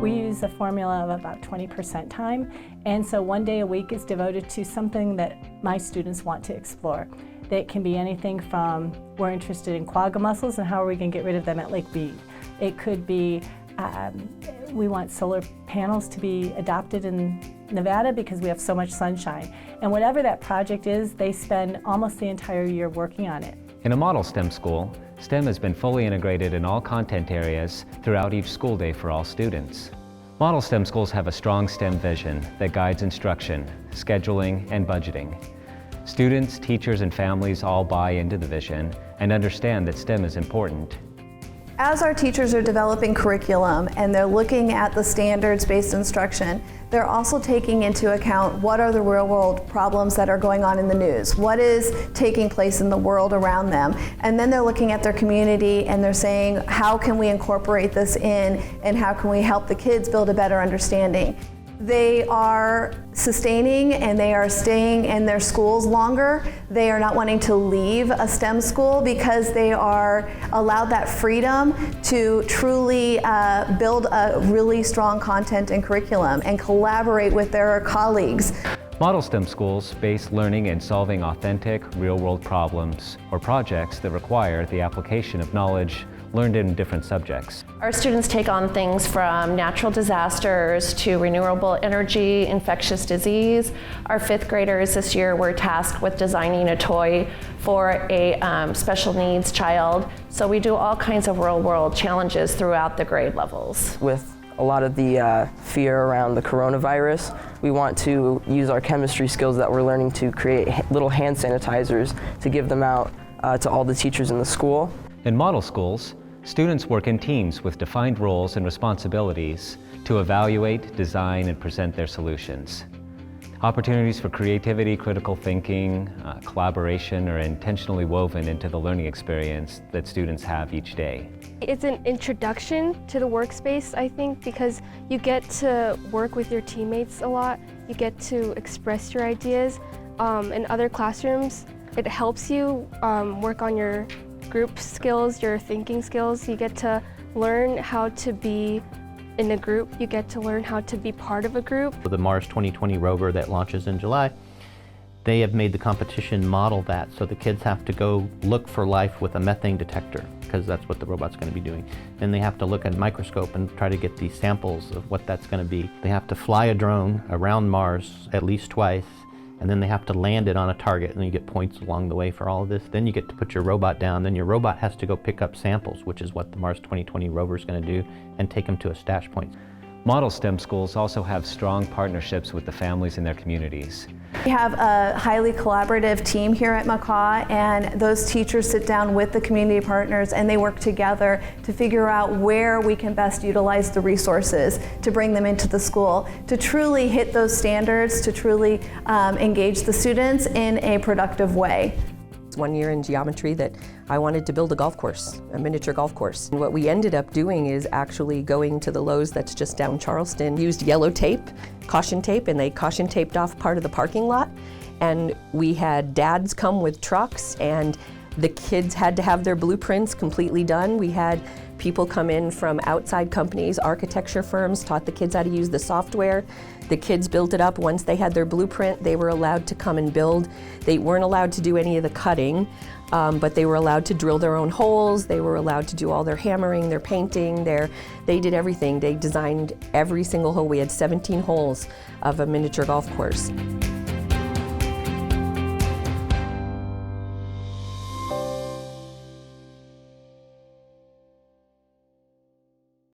We use a formula of about 20% time, and so 1 day a week is devoted to something that my students want to explore. It can be anything from, we're interested in quagga mussels and how are we going to get rid of them at Lake Mead. It could be, we want solar panels to be adopted in Nevada because we have so much sunshine. And whatever that project is, they spend almost the entire year working on it. In a model STEM school, STEM has been fully integrated in all content areas throughout each school day for all students. Model STEM schools have a strong STEM vision that guides instruction, scheduling, and budgeting. Students, teachers, and families all buy into the vision and understand that STEM is important. As our teachers are developing curriculum and they're looking at the standards-based instruction, they're also taking into account what are the real-world problems that are going on in the news, what is taking place in the world around them, and then they're looking at their community and they're saying, how can we incorporate this in and how can we help the kids build a better understanding. They are sustaining and they are staying in their schools longer. They are not wanting to leave a STEM school because they are allowed that freedom to truly build a really strong content and curriculum and collaborate with their colleagues. Model STEM schools base learning in solving authentic, real-world problems or projects that require the application of knowledge learned in different subjects. Our students take on things from natural disasters to renewable energy, infectious disease. Our fifth graders this year were tasked with designing a toy for a special needs child. So we do all kinds of real-world challenges throughout the grade levels. With a lot of the fear around the coronavirus, we want to use our chemistry skills that we're learning to create little hand sanitizers to give them out to all the teachers in the school. In model schools, students work in teams with defined roles and responsibilities to evaluate, design, and present their solutions. Opportunities for creativity, critical thinking, collaboration are intentionally woven into the learning experience that students have each day. It's an introduction to the workspace, I think, because you get to work with your teammates a lot. You get to express your ideas. In other classrooms, it helps you work on your group skills, your thinking skills. You get to learn how to be in a group. You get to learn how to be part of a group. The Mars 2020 rover that launches in July, they have made the competition model that, so the kids have to go look for life with a methane detector, because that's what the robot's going to be doing. Then they have to look at a microscope and try to get these samples of what that's going to be. They have to fly a drone around Mars at least twice, and then they have to land it on a target, and you get points along the way for all of this. Then you get to put your robot down, then your robot has to go pick up samples, which is what the Mars 2020 rover is going to do, and take them to a stash point. Model STEM schools also have strong partnerships with the families in their communities. We have a highly collaborative team here at McCaw, and those teachers sit down with the community partners and they work together to figure out where we can best utilize the resources to bring them into the school, to truly hit those standards, to truly engage the students in a productive way. One year in geometry that I wanted to build a golf course, a miniature golf course. And what we ended up doing is actually going to the Lowe's that's just down Charleston, used yellow tape, caution tape, and they caution taped off part of the parking lot. And we had dads come with trucks, and the kids had to have their blueprints completely done. We had people come in from outside companies, architecture firms, taught the kids how to use the software. The kids built it up. Once they had their blueprint, they were allowed to come and build. They weren't allowed to do any of the cutting, but they were allowed to drill their own holes. They were allowed to do all their hammering, their painting, they did everything. They designed every single hole. We had 17 holes of a miniature golf course.